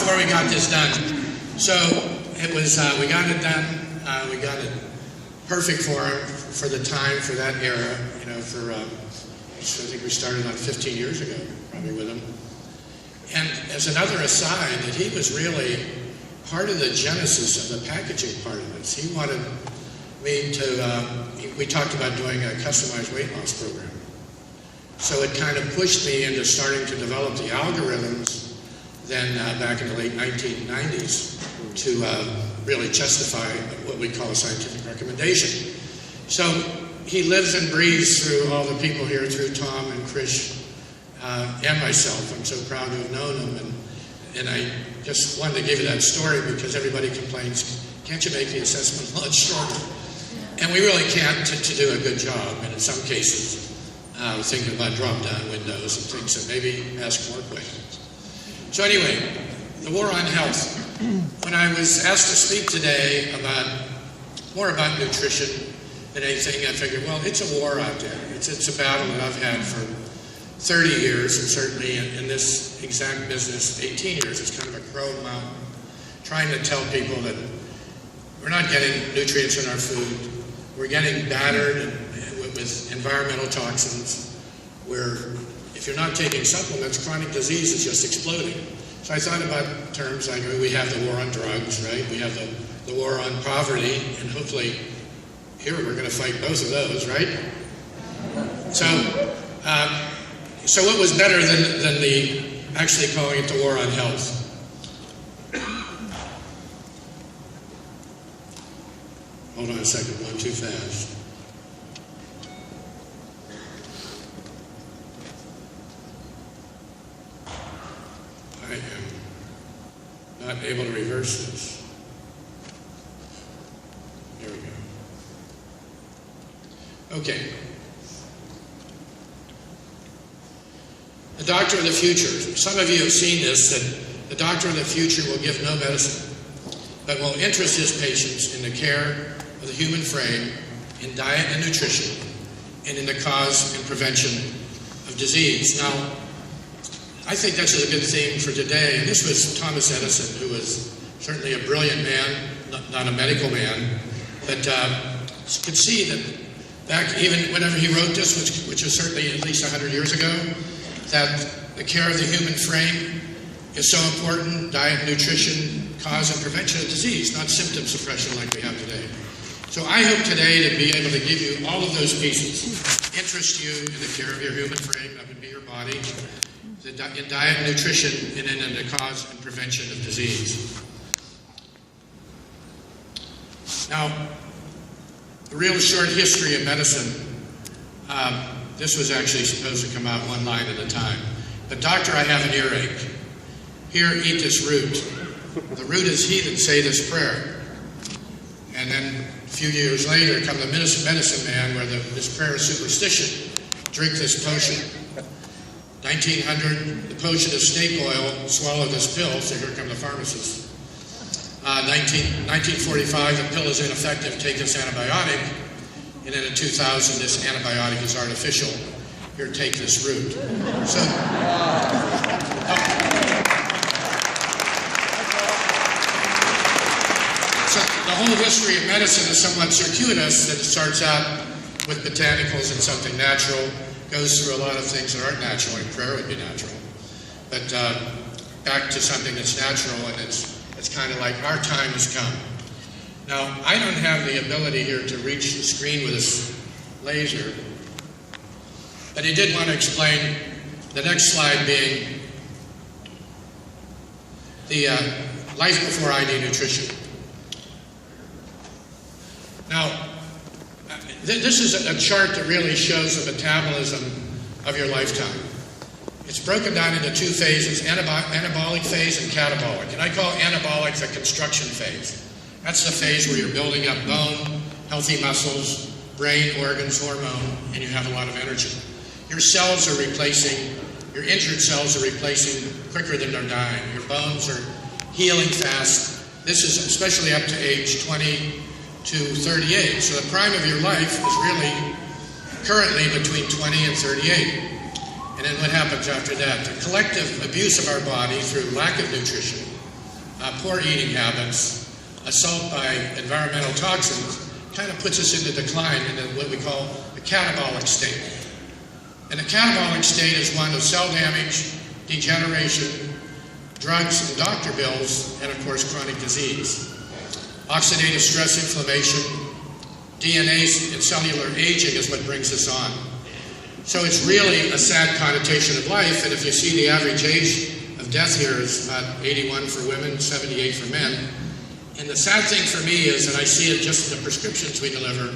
before we got this done. So it was, we got it done. We got it perfect for him for the time, for that era. You know, for so I think we started on 15 years ago, probably with him. And as another aside, that he was really part of the genesis of the packaging part of this. He wanted me to, we talked about doing a customized weight loss program. So it kind of pushed me into starting to develop the algorithms then back in the late 1990s to really justify what we call a scientific recommendation. So he lives and breathes through all the people here, through Tom and Krish and myself. I'm so proud to have known him. And I just wanted to give you that story because everybody complains, can't you make the assessment a lot shorter? And we really can't to do a good job. And in some cases, I was thinking about drop-down windows and things, so maybe ask more questions. So anyway, the war on health. When I was asked to speak today more about nutrition than anything, I figured, well, it's a war out there. It's a battle that I've had for 30 years, and certainly in this exact business, 18 years. It's kind of a crow mountain, trying to tell people that we're not getting nutrients in our food. We're getting battered with environmental toxins, where if you're not taking supplements, chronic disease is just exploding. So I thought about terms like, we have the war on drugs, right? We have the war on poverty, and hopefully here we're going to fight both of those, right? So what was better than actually calling it the war on health? Hold on a second, going too fast. I am not able to reverse this. There we go. Okay. The doctor of the future. Some of you have seen this, that the doctor of the future will give no medicine, but will interest his patients in the care of the human frame, in diet and nutrition, and in the cause and prevention of disease. Now, I think this is a good theme for today. And this was Thomas Edison, who was certainly a brilliant man, not a medical man, but could see that back even whenever he wrote this, which was certainly at least 100 years ago, that the care of the human frame is so important, diet, nutrition, cause and prevention of disease, not symptom suppression like we have today. So I hope today to be able to give you all of those pieces, interest you in the care of your human frame, that would be your body, in diet and nutrition, and in the cause and prevention of disease. Now, the real short history of medicine. This was actually supposed to come out one line at a time. But doctor, I have an earache. Here, eat this root. The root is he that say this prayer. And then a few years later come the medicine man, where this prayer is superstition. Drink this potion. 1900, the potion of snake oil, swallow this pill, so here come the pharmacists. 1945, the pill is ineffective, take this antibiotic. And then in 2000, this antibiotic is artificial. Here, take this root. So the whole history of medicine is somewhat circuitous, that it starts out with botanicals and something natural, goes through a lot of things that aren't natural, and prayer would be natural. But back to something that's natural, and it's kind of like our time has come. Now, I don't have the ability here to reach the screen with this laser, but I did want to explain the next slide being the life before ID nutrition. Now, this is a chart that really shows the metabolism of your lifetime. It's broken down into two phases, anabolic phase and catabolic. And I call anabolic the construction phase. That's the phase where you're building up bone, healthy muscles, brain, organs, hormone, and you have a lot of energy. Your cells are replacing, your injured cells are replacing quicker than they're dying. Your bones are healing fast. This is especially up to age 20 to 38. So the prime of your life is really currently between 20 and 38. And then what happens after that? The collective abuse of our body through lack of nutrition poor eating habits, assault by environmental toxins, kind of puts us into decline in what we call a catabolic state. And the catabolic state is one of cell damage, degeneration, drugs and doctor bills, and of course chronic disease. Oxidative stress inflammation, DNA and cellular aging is what brings us on. So it's really a sad connotation of life, and if you see the average age of death here is about 81 for women, 78 for men. And the sad thing for me is, and I see it just in the prescriptions we deliver,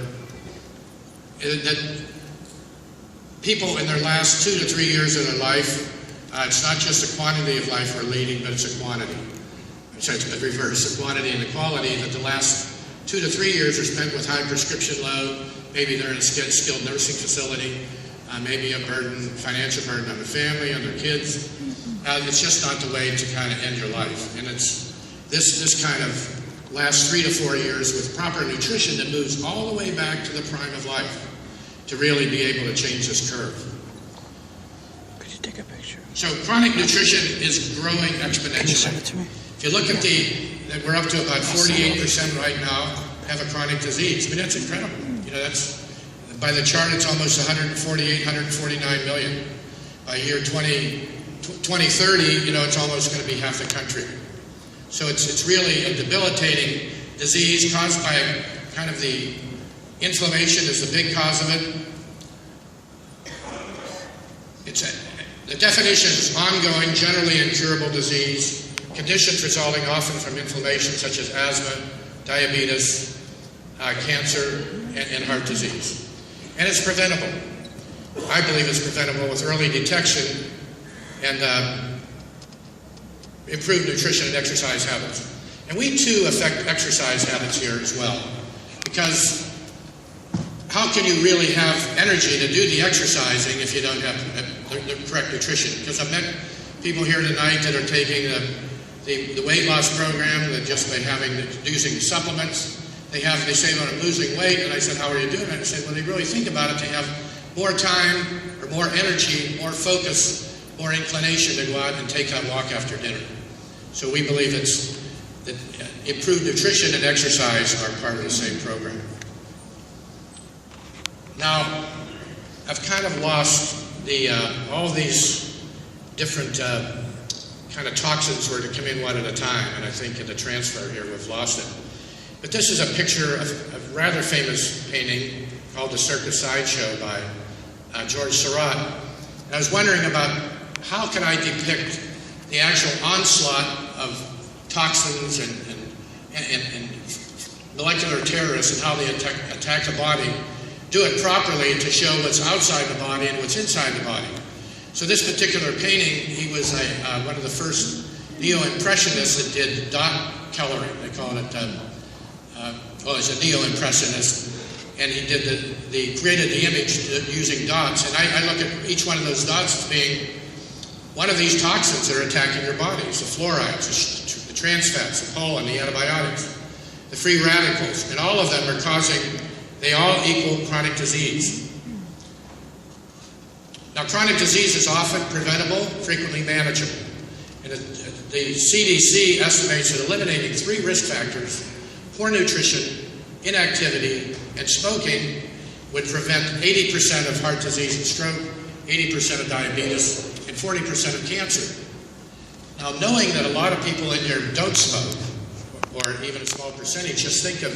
that people in their last 2 to 3 years of their life, it's not just a quantity of life we're leading, but it's a quantity. It's the reverse, the quantity and the quality, that the last 2 to 3 years are spent with high prescription load. Maybe they're in a skilled nursing facility, maybe a burden, financial burden on the family, on their kids. It's just not the way to kind of end your life. And it's this kind of last 3 to 4 years with proper nutrition that moves all the way back to the prime of life to really be able to change this curve. Could you take a picture? So chronic nutrition is growing exponentially. Can you send it to me? If you look at we're up to about 48% right now have a chronic disease. I mean, that's incredible. You know, that's, by the chart, it's almost 148, 149 million. By year 2030, you know, it's almost going to be half the country. So it's really a debilitating disease caused by kind of the inflammation is the big cause of it. The definition is ongoing, generally incurable disease, conditions resulting often from inflammation such as asthma, diabetes, cancer, and heart disease. And it's preventable. I believe it's preventable with early detection and improved nutrition and exercise habits. And we too affect exercise habits here as well, because how can you really have energy to do the exercising if you don't have the correct nutrition? Because I've met people here tonight that are taking the weight loss program that just by using supplements. They say, well, I'm losing weight, and I said, how are you doing it? I said, when they really think about it, they have more time or more energy, more focus, more inclination to go out and take that walk after dinner. So we believe that improved nutrition and exercise are part of the same program. Now, I've kind of lost all these different kind of toxins were to come in one at a time, and I think in the transfer here we've lost it. But this is a picture of a rather famous painting called The Circus Sideshow by George Seurat. And I was wondering about how can I depict the actual onslaught of toxins and molecular terrorists and how they attack the body, do it properly to show what's outside the body and what's inside the body. So this particular painting, he was one of the first neo-impressionists that did dot coloring. They call it, he's a neo-impressionist. And he created the image using dots. And I look at each one of those dots as being one of these toxins that are attacking your bodies: the fluorides, the trans fats, the pollen, the antibiotics, the free radicals. And all of them are they all equal chronic disease. Now, chronic disease is often preventable, frequently manageable. And the CDC estimates that eliminating 3 risk factors, poor nutrition, inactivity, and smoking, would prevent 80% of heart disease and stroke, 80% of diabetes, and 40% of cancer. Now, knowing that a lot of people in here don't smoke, or even a small percentage, just think of,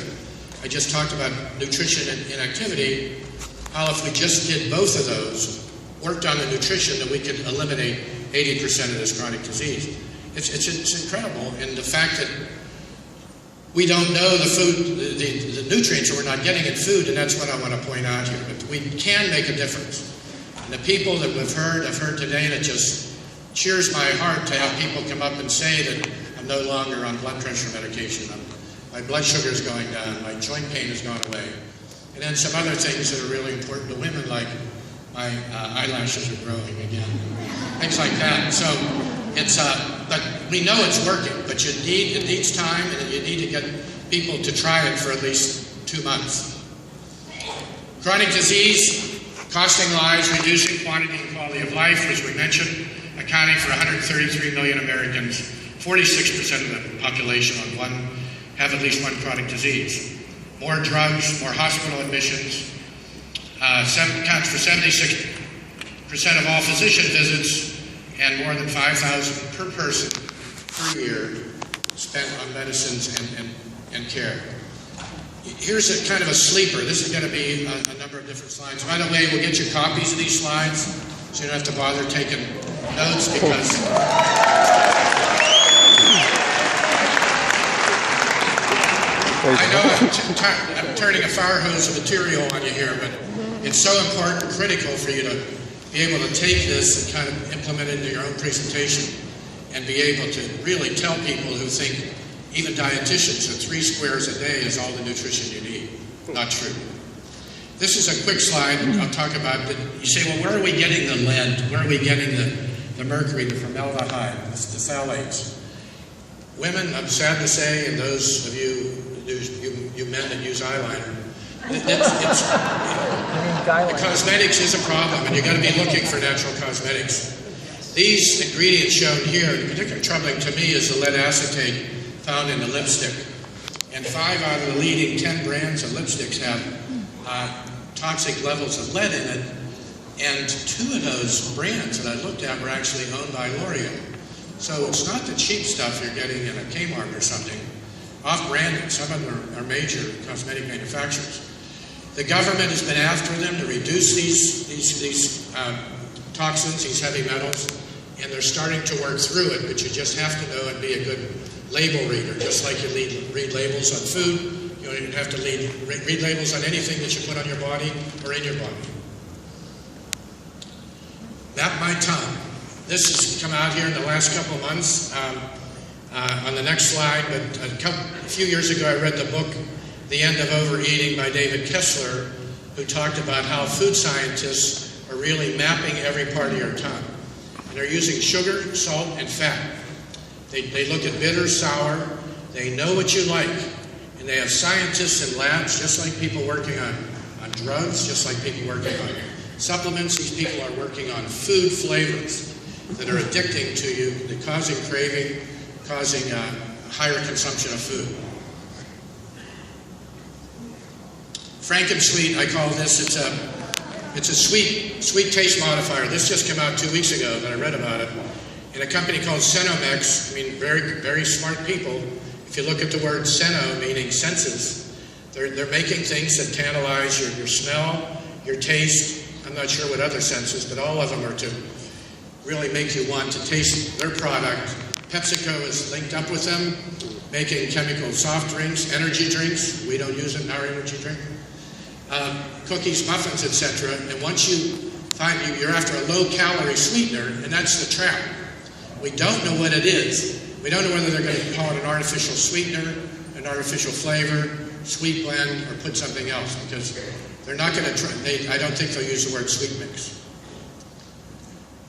I just talked about nutrition and inactivity, how if we just did both of those, worked on the nutrition, that we could eliminate 80% of this chronic disease. It's incredible, and the fact that we don't know the food, the nutrients that we're not getting in food, and that's what I want to point out here. But we can make a difference. And the people that I've heard today, and it just cheers my heart to have people come up and say that I'm no longer on blood pressure medication. My blood sugar is going down, my joint pain has gone away. And then some other things that are really important to women, like my eyelashes are growing again, things like that. So but we know it's working, but it needs time, and you need to get people to try it for at least 2 months. Chronic disease, costing lives, reducing quantity and quality of life, as we mentioned, accounting for 133 million Americans 46% of the population have at least one chronic disease. More drugs, more hospital admissions, accounts for 76% of all physician visits, and more than 5,000 per person per year spent on medicines and care. Here's a kind of a sleeper. This is going to be a number of different slides. By the way, we'll get you copies of these slides, so you don't have to bother taking notes, because I know I'm turning a fire hose of material on you here, but it's so important and critical for you to be able to take this and kind of implement it into your own presentation and be able to really tell people who think, even dietitians, that 3 squares a day is all the nutrition you need. Not true. This is a quick slide I'll talk about. You say, well, where are we getting the lead? Where are we getting the mercury, the formaldehyde, the phthalates? Women, I'm sad to say, and those of you men that use eyeliner, cosmetics is a problem, and you've got to be looking for natural cosmetics. These ingredients shown here, particularly troubling to me, is the lead acetate found in the lipstick. And 5 out of the leading 10 brands of lipsticks have toxic levels of lead in it. And 2 of those brands that I looked at were actually owned by L'Oreal. So it's not the cheap stuff you're getting in a Kmart or something. Off-branded, some of them are major cosmetic manufacturers. The government has been after them to reduce these toxins, these heavy metals, and they're starting to work through it, but you just have to know and be a good label reader. Just like you read labels on food, you don't even have to read labels on anything that you put on your body or in your body. Map My Tongue. This has come out here in the last couple of months. On the next slide, but a few years ago I read the book, The End of Overeating by David Kessler, who talked about how food scientists are really mapping every part of your tongue. And they're using sugar, salt, and fat. They look at bitter, sour, they know what you like, and they have scientists in labs, just like people working on drugs, just like people working on supplements. These people are working on food flavors that are addicting to you, that causing craving, causing higher consumption of food. Frankensweet, I call this, it's a sweet taste modifier. This just came out 2 weeks ago that I read about it. In a company called Senomex, I mean, very, very smart people. If you look at the word seno, meaning senses, they're making things that tantalize your smell, your taste. I'm not sure what other senses, but all of them are to really make you want to taste their product. PepsiCo is linked up with them, making chemical soft drinks, energy drinks. We don't use it in our energy drink. Cookies, muffins, etc. And once you find you're after a low-calorie sweetener, and that's the trap. We don't know what it is. We don't know whether they're going to call it an artificial sweetener, an artificial flavor, sweet blend, or put something else, because they're not going to try. I don't think they'll use the word sweet mix.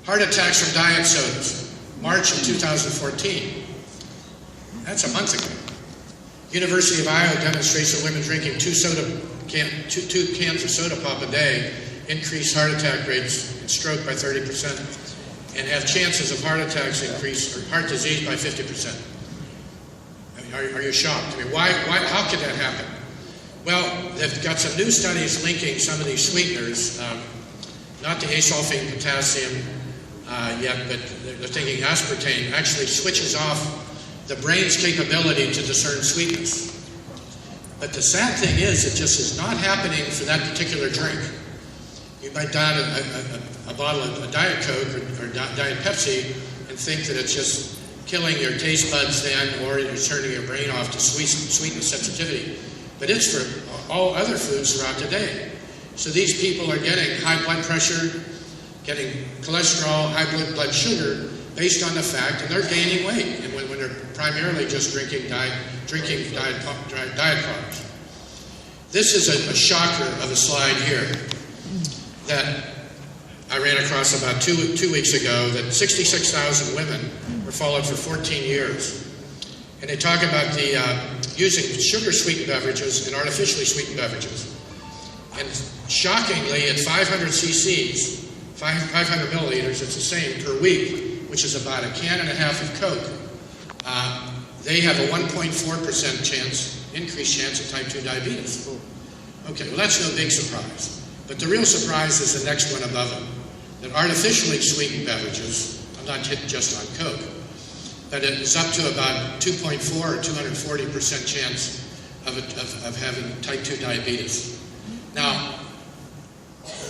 Heart attacks from diet sodas. March of 2014. That's a month ago. University of Iowa demonstrates that women drinking 2 cans of soda pop a day increase heart attack rates and stroke by 30%, and have chances of heart attacks increase, or heart disease, by 50%. I mean, are you shocked? I mean, how could that happen? Well, they've got some new studies linking some of these sweeteners, not the asulfame potassium yet, but they're thinking aspartame actually switches off the brain's capability to discern sweetness. But the sad thing is, it just is not happening for that particular drink. You might down a bottle of Diet Coke or Diet Pepsi and think that it's just killing your taste buds then, or you're turning your brain off to sweetness sensitivity. But it's for all other foods throughout the day. So these people are getting high blood pressure, getting cholesterol, high blood sugar, based on the fact that they're gaining weight, and when they're primarily just drinking diet products. This is a shocker of a slide here that I ran across about two weeks ago, that 66,000 women were followed for 14 years. And they talk about the using sugar-sweetened beverages and artificially sweetened beverages. And shockingly, at 500 cc's, 500 milliliters, it's the same per week, which is about a can and a half of Coke. they have a 1.4% increased chance of type 2 diabetes. Okay, well that's no big surprise. But the real surprise is the next one above it, that artificially sweetened beverages, I'm not hit just on Coke, but it is up to about 2.4 or 240% chance of having type 2 diabetes. Now,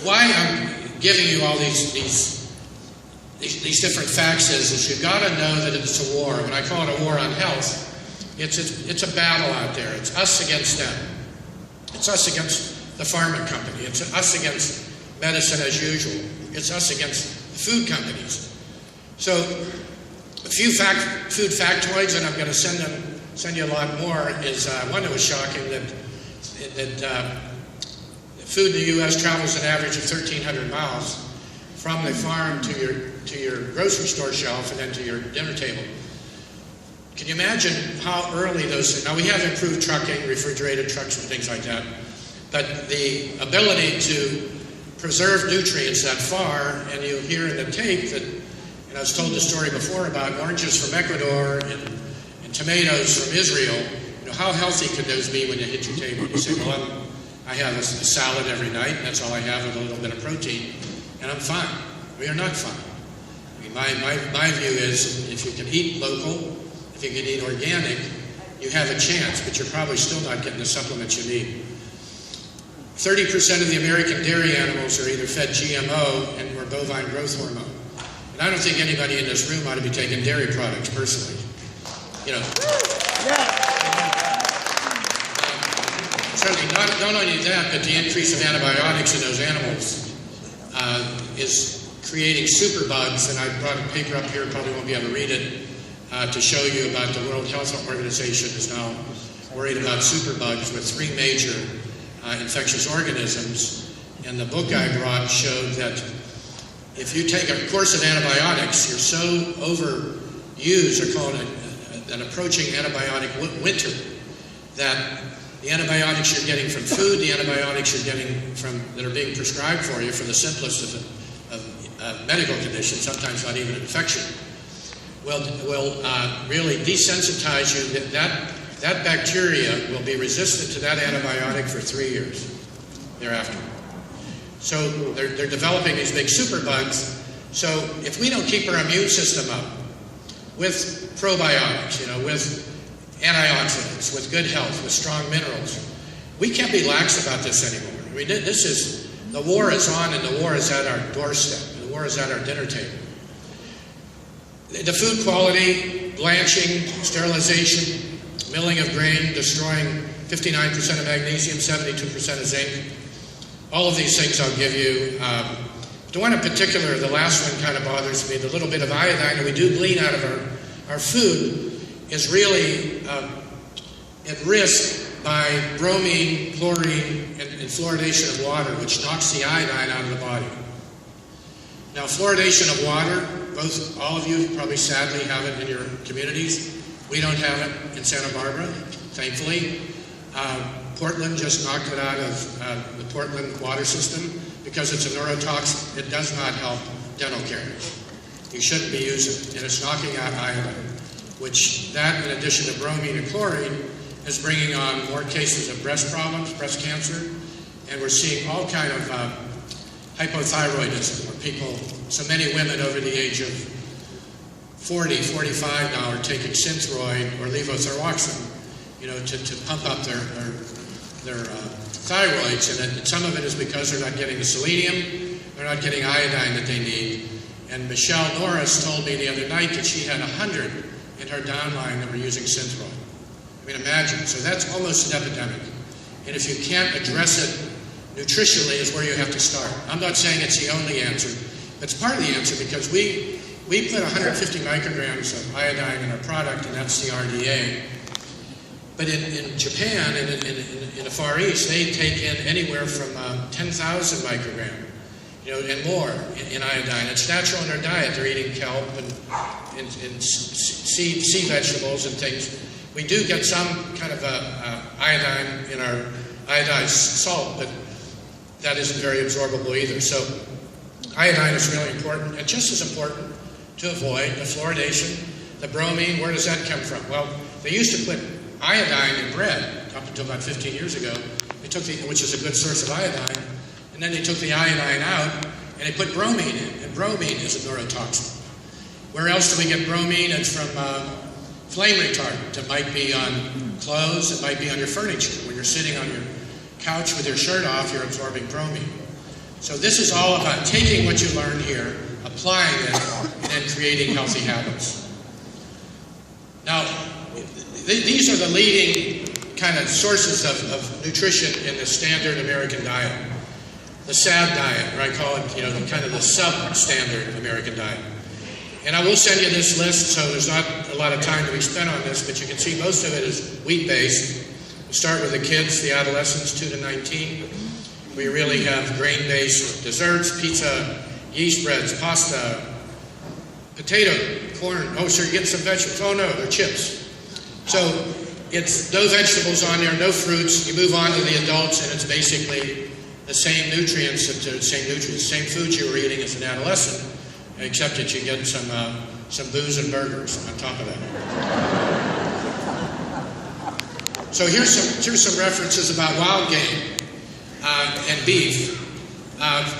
why I'm giving you all these different facts is you've got to know that it's a war. When I call it a war on health, it's a battle out there. It's us against them. It's us against the pharma company. It's us against medicine as usual. It's us against the food companies. So a few food factoids, and I'm going to send you a lot more, is one that was shocking, that food in the U.S. travels an average of 1,300 miles from the farm to your grocery store shelf and then to your dinner table. Can you imagine how early those... Now, we have improved trucking, refrigerated trucks and things like that, but the ability to preserve nutrients that far, and you'll hear in the tape that, and I was told the story before about oranges from Ecuador and tomatoes from Israel. You know, how healthy could those be when you hit your table? You say, well, I have a salad every night, and that's all I have with a little bit of protein, and I'm fine. We are not fine. I mean, my view is if you can eat local, if you can eat organic, you have a chance, but you're probably still not getting the supplements you need. 30% of the American dairy animals are either fed GMO or bovine growth hormone. And I don't think anybody in this room ought to be taking dairy products personally. You know. Certainly not only that, but the increase of antibiotics in those animals is creating superbugs. And I brought a paper up here, probably won't be able to read it, to show you about the World Health Organization is now worried about superbugs with 3 major infectious organisms. And the book I brought showed that if you take a course of antibiotics, you're so overused, they're called an approaching antibiotic winter, that the antibiotics you're getting from food, the antibiotics you're getting that are being prescribed for you for the simplest of medical conditions, sometimes not even an infection, will really desensitize you. That bacteria will be resistant to that antibiotic for 3 years thereafter. So they're developing these big superbugs. So if we don't keep our immune system up with probiotics, you know, with antioxidants, with good health, with strong minerals, we can't be lax about this anymore. I mean, the war is on, and the war is at our doorstep. The war is at our dinner table. The food quality, blanching, sterilization, milling of grain, destroying 59% of magnesium, 72% of zinc. All of these things I'll give you. The one in particular, the last one kind of bothers me, the little bit of iodine that we do glean out of our food is really at risk by bromine, chlorine, and fluoridation of water, which knocks the iodine out of the body. Now, fluoridation of water, all of you probably sadly have it in your communities. We don't have it in Santa Barbara, thankfully. Portland just knocked it out of the Portland water system because it's a neurotoxin. It does not help dental care. You shouldn't be using it, and it's knocking out iodine, which that, in addition to bromine and chlorine, is bringing on more cases of breast problems, breast cancer, and we're seeing all kind of hypothyroidism, where so many women over the age of 40, 45 now are taking Synthroid or levothyroxine, you know, to pump up their thyroids, and some of it is because they're not getting the selenium, they're not getting iodine that they need. And Michelle Norris told me the other night that she had 100 in her downline that were using Synthroid. I mean, imagine. So that's almost an epidemic. And if you can't address it nutritionally is where you have to start. I'm not saying it's the only answer, but it's part of the answer because we put 150 micrograms of iodine in our product, and that's the RDA. But in Japan and in the Far East, they take in anywhere from 10,000 microgram, you know, and more in iodine. It's natural in their diet. They're eating kelp and sea vegetables and things. We do get some kind of iodine in our iodized salt, but that isn't very absorbable either. So iodine is really important, and just as important to avoid the fluoridation, The bromine, where does that come from? Well, they used to put iodine in bread up until about 15 years ago. They took which is a good source of iodine, and then they took the iodine out and they put bromine in, and bromine is a neurotoxin. Where else do we get bromine? It's from flame retardant. It might be on clothes, it might be on your furniture. When you're sitting on your couch with your shirt off, you're absorbing bromine. So this is all about taking what you learned here, applying it, and then creating healthy habits. Now, these are the leading kind of sources of nutrition in the standard American diet. The SAD diet, or I call it, the kind of the substandard American diet. And I will send you this list, so there's not a lot of time to be spent on this, but you can see most of it is wheat-based. We start with the kids, the adolescents, 2 to 19. We really have grain-based desserts, pizza, yeast breads, pasta, potato, corn. Oh, sure, you get some vegetables. Oh, no, they're chips. So it's no vegetables on there, no fruits. You move on to the adults, and it's basically the same nutrients, same foods you were eating as an adolescent, except that you get some booze and burgers on top of that. So here's some references about wild game and beef.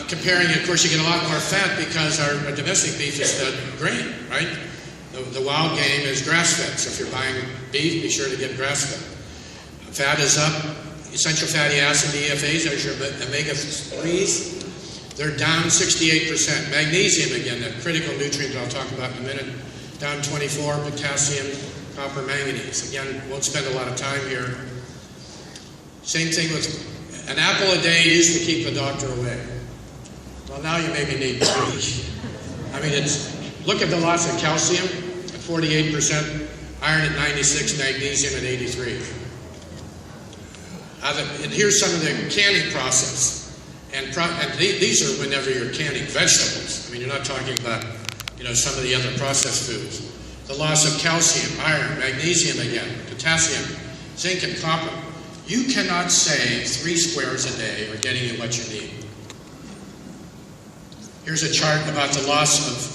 Comparing, of course, you get a lot more fat because our domestic beef is grain, right? The wild game is grass-fed, so if you're buying beef, be sure to get grass-fed. Fat is up. Essential fatty acid, EFAs, there's your omega-3s. They're down 68%. Magnesium, again, that critical nutrient I'll talk about in a minute, down 24%. Potassium, copper, manganese. Again, won't spend a lot of time here. Same thing with an apple a day used to keep the doctor away. Well, now you maybe need 3. I mean, look at the loss of calcium at 48%, iron at 96%, magnesium at 83%. And here's some of the canning process. And these are whenever you're canning vegetables. I mean, you're not talking about, some of the other processed foods. The loss of calcium, iron, magnesium again, potassium, zinc, and copper. You cannot say 3 squares a day are getting you what you need. Here's a chart about the loss of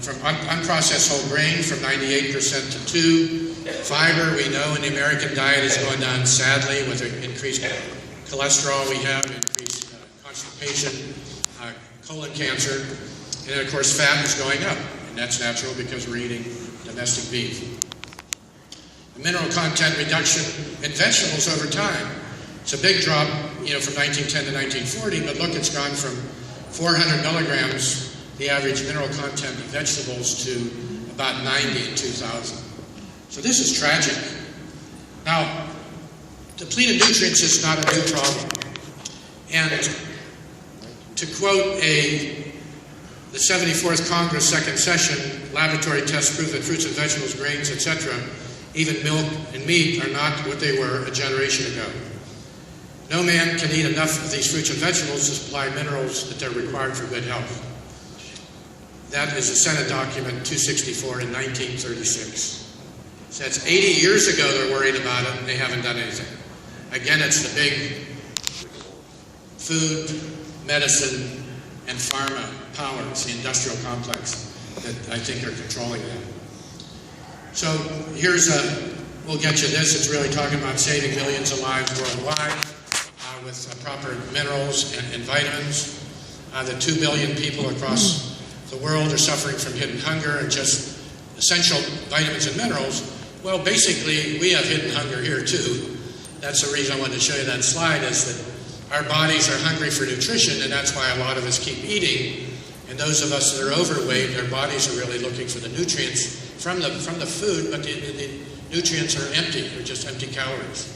from unprocessed whole grain from 98% to 2. Fiber, we know in the American diet is going down sadly with the increased cholesterol we have, increased constipation, colon cancer, and then of course fat is going up, and that's natural because we're eating domestic beef. The mineral content reduction in vegetables over time. It's a big drop, from 1910 to 1940, but look, it's gone from 400 milligrams, the average mineral content of vegetables, to about 90 in 2000. So this is tragic. Now, depleted nutrients is not a new problem. And to quote the 74th Congress second session, laboratory tests prove that fruits and vegetables, grains, etc., even milk and meat are not what they were a generation ago. No man can eat enough of these fruits and vegetables to supply minerals that they're required for good health. That is a Senate document 264 in 1936. So that's 80 years ago they're worried about it and they haven't done anything. Again, it's the big food, medicine, and pharma powers, the industrial complex, that I think are controlling that. So here's we'll get you this. It's really talking about saving millions of lives worldwide with proper minerals and vitamins. The 2 billion people across the world are suffering from hidden hunger and just essential vitamins and minerals. Well, basically, we have hidden hunger here too. That's the reason I wanted to show you that slide, is that our bodies are hungry for nutrition, and that's why a lot of us keep eating. And those of us that are overweight, our bodies are really looking for the nutrients from the food, but the nutrients are empty. They're just empty calories.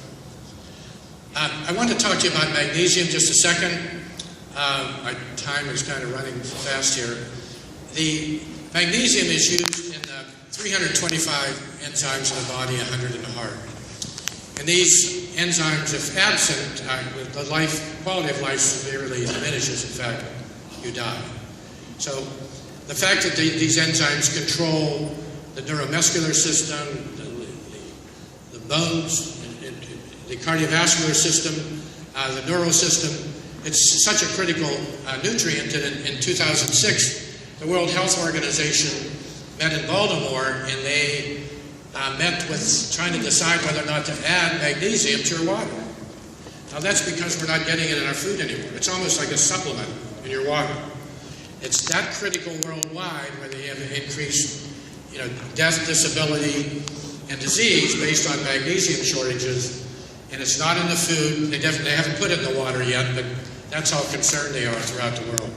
I want to talk to you about magnesium just a second. My time is kind of running fast here. The magnesium is used in 325 enzymes in the body, 100 in the heart. And these enzymes, if absent, the quality of life severely diminishes. In fact, you die. So the fact that these enzymes control the neuromuscular system, the bones, the cardiovascular system, the neural system, it's such a critical nutrient that in 2006, the World Health Organization met in Baltimore, and they met with trying to decide whether or not to add magnesium to your water. Now that's because we're not getting it in our food anymore. It's almost like a supplement in your water. It's that critical worldwide where they have increased, death, disability, and disease based on magnesium shortages. And it's not in the food. They haven't put it in the water yet, but that's how concerned they are throughout the world.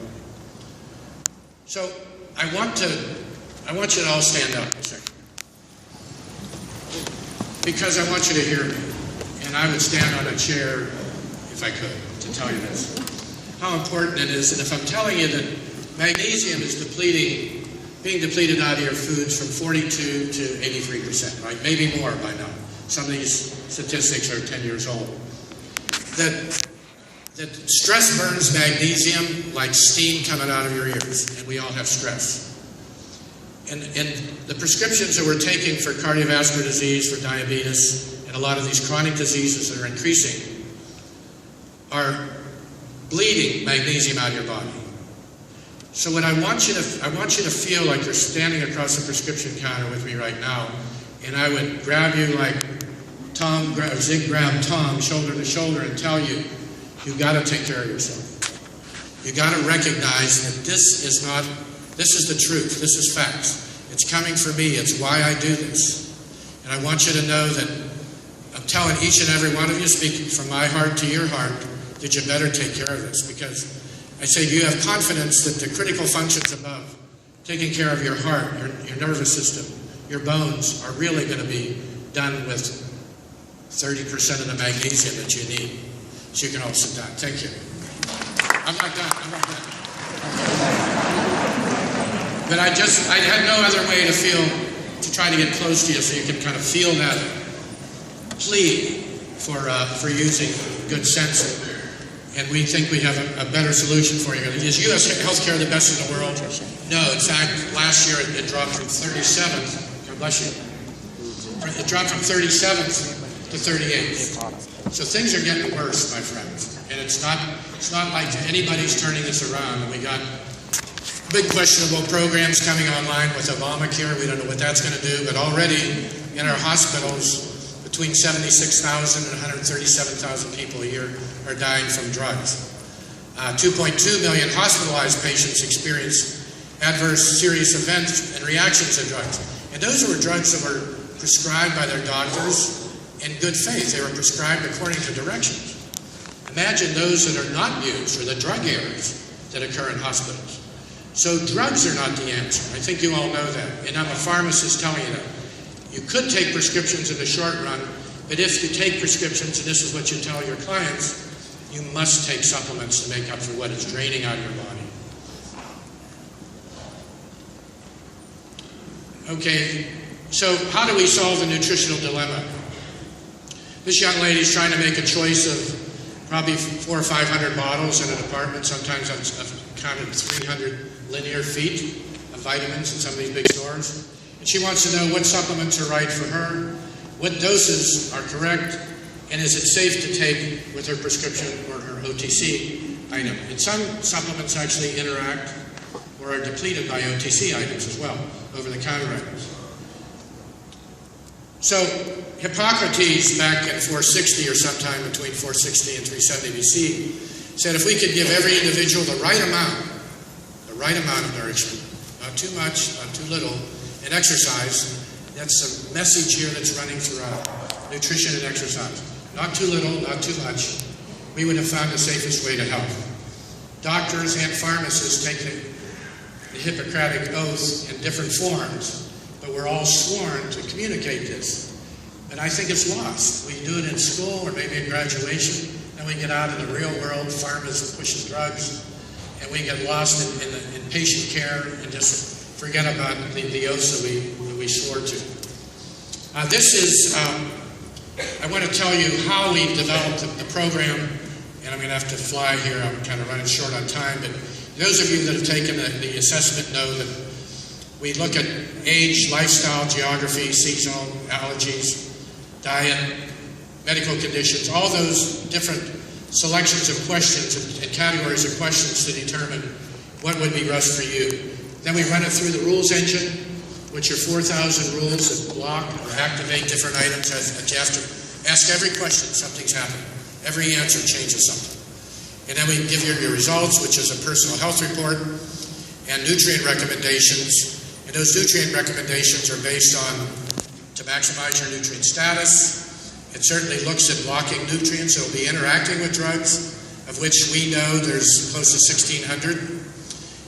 So I want you to all stand up a second, because I want you to hear me. And I would stand on a chair if I could to tell you this. How important it is. And if I'm telling you that magnesium is being depleted out of your foods from 42 to 83%, right? Maybe more by now. Some of these statistics are 10 years old. That stress burns magnesium like steam coming out of your ears, and we all have stress. And the prescriptions that we're taking for cardiovascular disease, for diabetes, and a lot of these chronic diseases that are increasing are bleeding magnesium out of your body. So what I want you to feel like you're standing across the prescription counter with me right now, and I would grab you like Zig grabbed Tom, shoulder to shoulder, and tell you, you've got to take care of yourself. You've got to recognize that this is the truth, this is facts. It's coming for me, it's why I do this. And I want you to know that I'm telling each and every one of you, speaking from my heart to your heart, that you better take care of this, because I say you have confidence that the critical functions above, taking care of your heart, your nervous system, your bones, are really going to be done with 30% of the magnesium that you need. So you can all sit down. Thank you. I'm not done. But I had no other way to try to get close to you so you can kind of feel that plea for using good sense. And we think we have a better solution for you. Is U.S. healthcare the best in the world? No, in fact, last year it dropped from 37th. God bless you. It dropped from 37th to 38th. So things are getting worse, my friends. And it's not like anybody's turning this around. And we got big questionable programs coming online with Obamacare. We don't know what that's going to do. But already in our hospitals, between 76,000 and 137,000 people a year are dying from drugs. 2.2 million hospitalized patients experience adverse serious events and reactions to drugs. And those were drugs that were prescribed by their doctors in good faith. They were prescribed according to directions. Imagine those that are not used, or the drug errors that occur in hospitals. So drugs are not the answer. I think you all know that. And I'm a pharmacist telling you that. You could take prescriptions in the short run, but if you take prescriptions, and this is what you tell your clients, you must take supplements to make up for what is draining out of your body. Okay, so how do we solve the nutritional dilemma? This young lady is trying to make a choice of probably 400 or 500 bottles in an apartment. Sometimes I've counted 300 linear feet of vitamins in some of these big stores. And she wants to know what supplements are right for her, what doses are correct, and is it safe to take with her prescription or her OTC item. And some supplements actually interact or are depleted by OTC items as well, over-the-counter items. So Hippocrates, back in 460 or sometime between 460 and 370 BC, said if we could give every individual the right amount of nourishment, not too much, not too little, and exercise, that's a message here that's running throughout. Nutrition and exercise. Not too little, not too much. We would have found the safest way to health. Doctors and pharmacists take the Hippocratic oath in different forms, but we're all sworn to communicate this. And I think it's lost. We do it in school or maybe in graduation, then we get out in the real world, pharmacists pushing drugs, and we get lost in patient care and just forget about the oaths that we swore to. I want to tell you how we developed the program, and I'm going to have to fly here. I'm kind of running short on time, but those of you that have taken the assessment know that we look at age, lifestyle, geography, seasonal allergies, diet, medical conditions, all those different selections of questions and categories of questions to determine what would be best for you. Then we run it through the rules engine, which are 4,000 rules that block or activate different items that you have to ask every question. Something's happening. Every answer changes something. And then we give you your results, which is a personal health report, and nutrient recommendations. And those nutrient recommendations are based on to maximize your nutrient status. It certainly looks at blocking nutrients that will be interacting with drugs, of which we know there's close to 1,600.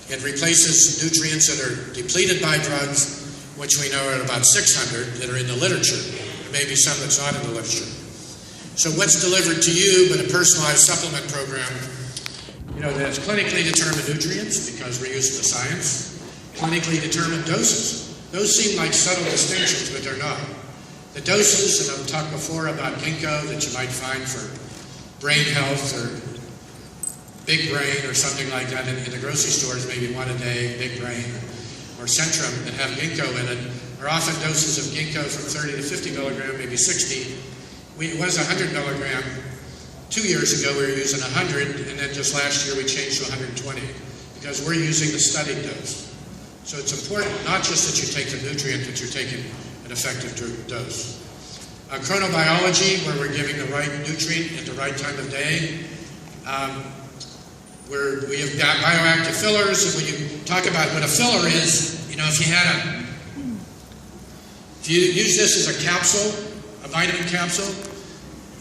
It replaces nutrients that are depleted by drugs, which we know are about 600 that are in the literature. There may be some that's not in the literature. So what's delivered to you but a personalized supplement program, that's clinically determined nutrients, because we're using the science, clinically determined doses. Those seem like subtle distinctions, but they're not. The doses, and I've talked before about ginkgo that you might find for brain health or big brain or something like that in the grocery stores, maybe one a day, big brain, or Centrum that have ginkgo in it, are often doses of ginkgo from 30 to 50 milligram, maybe 60. It was 100 milligram. 2 years ago we were using 100, and then just last year we changed to 120 because we're using the studied dose. So it's important not just that you take the nutrient, that you're taking an effective dose. Chronobiology, where we're giving the right nutrient at the right time of day. We have got bioactive fillers, and when you talk about what a filler is, if you use this as a capsule, a vitamin capsule,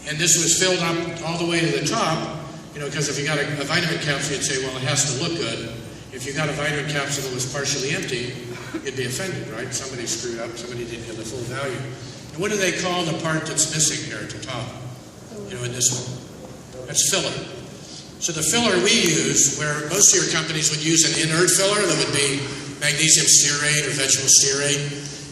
and this was filled up all the way to the top, because if you got a vitamin capsule, you'd say, well, it has to look good. If you got a vitamin capsule that was partially empty, you'd be offended, right? Somebody screwed up, somebody didn't get the full value. And what do they call the part that's missing here at the top? In this one. That's filler. So the filler we use, where most of your companies would use an inert filler that would be magnesium stearate or vegetable stearate.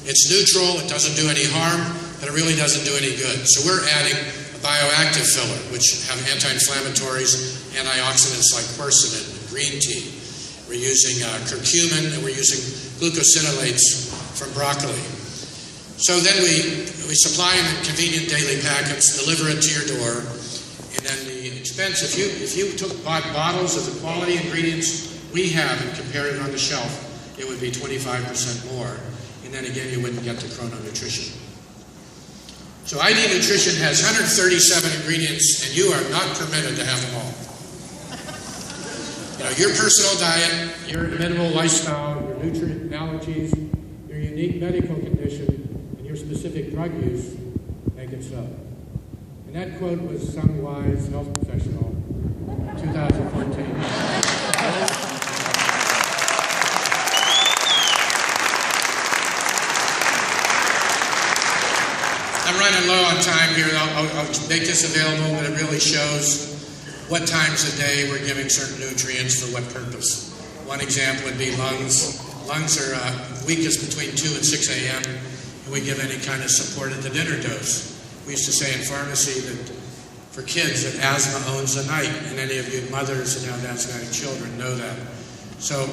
It's neutral, it doesn't do any harm, but it really doesn't do any good. So we're adding a bioactive filler, which have anti-inflammatories, antioxidants like quercetin and green tea. We're using curcumin, and we're using glucosinolates from broccoli. So then we supply them in convenient daily packets, deliver it to your door, and then the expense, if you bought bottles of the quality ingredients we have and compared it on the shelf, it would be 25% more. And then again, you wouldn't get the Chrono Nutrition. So ID Nutrition has 137 ingredients, and you are not permitted to have them all. Your personal diet, your mineral lifestyle, your nutrient allergies, your unique medical condition, and your specific drug use make it so. And that quote was some wise health professional in 2014. I'm running low on time here. I'll make this available, but it really shows what times a day we're giving certain nutrients for what purpose. One example would be lungs. Lungs are weakest between 2 and 6 a.m., and we give any kind of support at the dinner dose. We used to say in pharmacy that for kids that asthma owns the night, and any of you mothers that have asthmatic children know that. So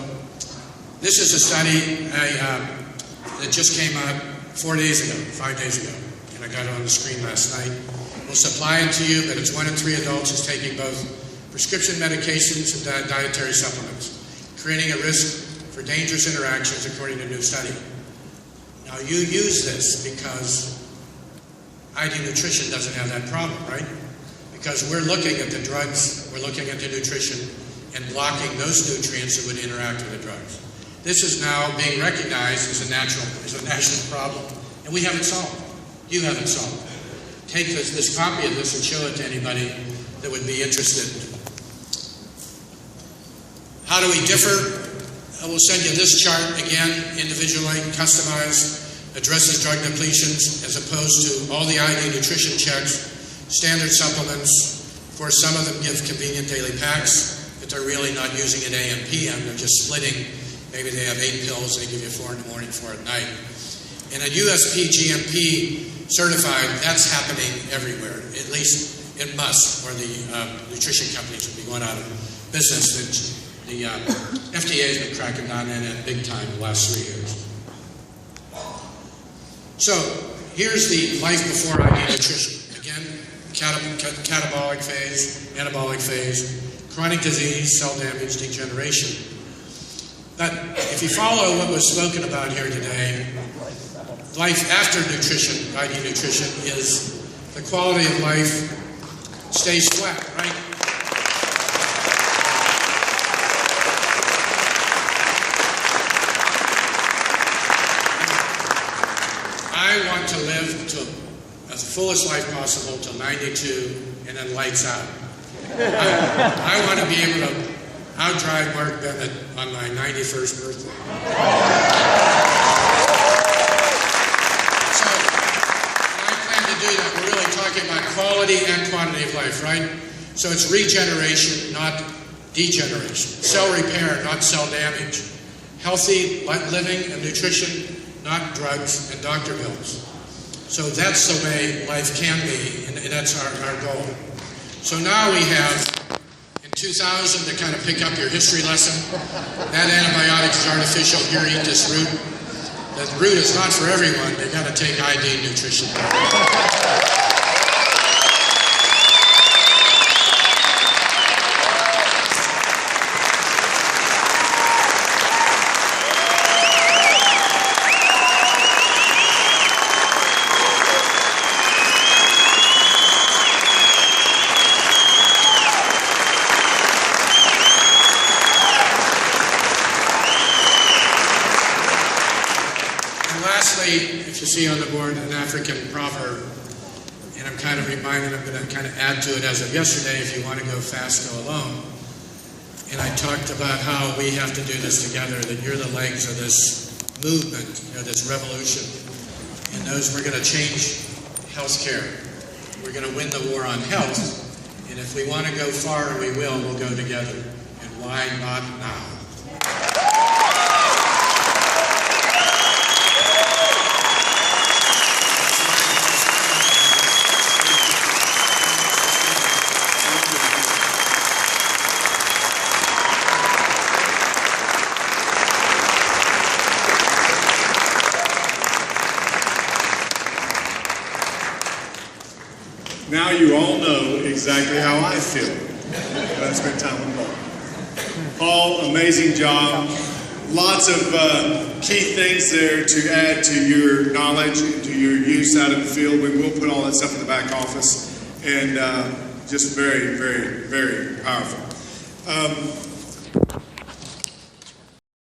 this is a study that just came out 5 days ago, and I got it on the screen last night. We'll supply it to you, but it's 1 in 3 adults is taking both prescription medications and dietary supplements, creating a risk for dangerous interactions according to a new study. Now you use this because ID Nutrition doesn't have that problem, right? Because we're looking at the drugs, we're looking at the nutrition, and blocking those nutrients that would interact with the drugs. This is now being recognized as a national problem, and we haven't solved. You haven't solved. Take this copy of this and show it to anybody that would be interested. How do we differ? We'll send you this chart again, individually, customized, addresses drug depletions as opposed to all the ID Nutrition checks, standard supplements. Of course, some of them give convenient daily packs, but they're really not using it AM, PM. They're just splitting. Maybe they have 8 pills, they give you 4 in the morning, 4 at night. And a USP GMP certified, that's happening everywhere. At least it must, or the nutrition companies would be going out of business. The FDA has been cracking down on it big time the last 3 years. So here's the life before ID Nutrition. Again, catabolic phase, anabolic phase, chronic disease, cell damage, degeneration. But if you follow what was spoken about here today, life after nutrition, ID nutrition, is the quality of life stays flat, right? I want to live to as the fullest life possible till 92 and then lights out. I want to be able to outdrive Mark Bennett on my 91st birthday. So, I plan to do that. We're really talking about quality and quantity of life, right? So it's regeneration, not degeneration. Cell repair, not cell damage. Healthy living and nutrition, not drugs and doctor bills. So that's the way life can be, and that's our goal. So now we have, in 2000, to kind of pick up your history lesson, that antibiotic is artificial. Here, eat this root. That root is not for everyone. They've got to take ID nutrition. If you see on the board an African proverb, and I'm kind of reminded, I'm going to kind of add to it as of yesterday, if you want to go fast, go alone. And I talked about how we have to do this together, that you're the legs of this movement, this revolution. And those, we're going to change healthcare. We're going to win the war on health. And if we want to go far, and we will, we'll go together. And why not now? Now you all know exactly how I feel when I spend time with Paul. Paul, amazing job. Lots of key things there to add to your knowledge, to your use out in the field. We will put all that stuff in the back office, and just very, very, very powerful.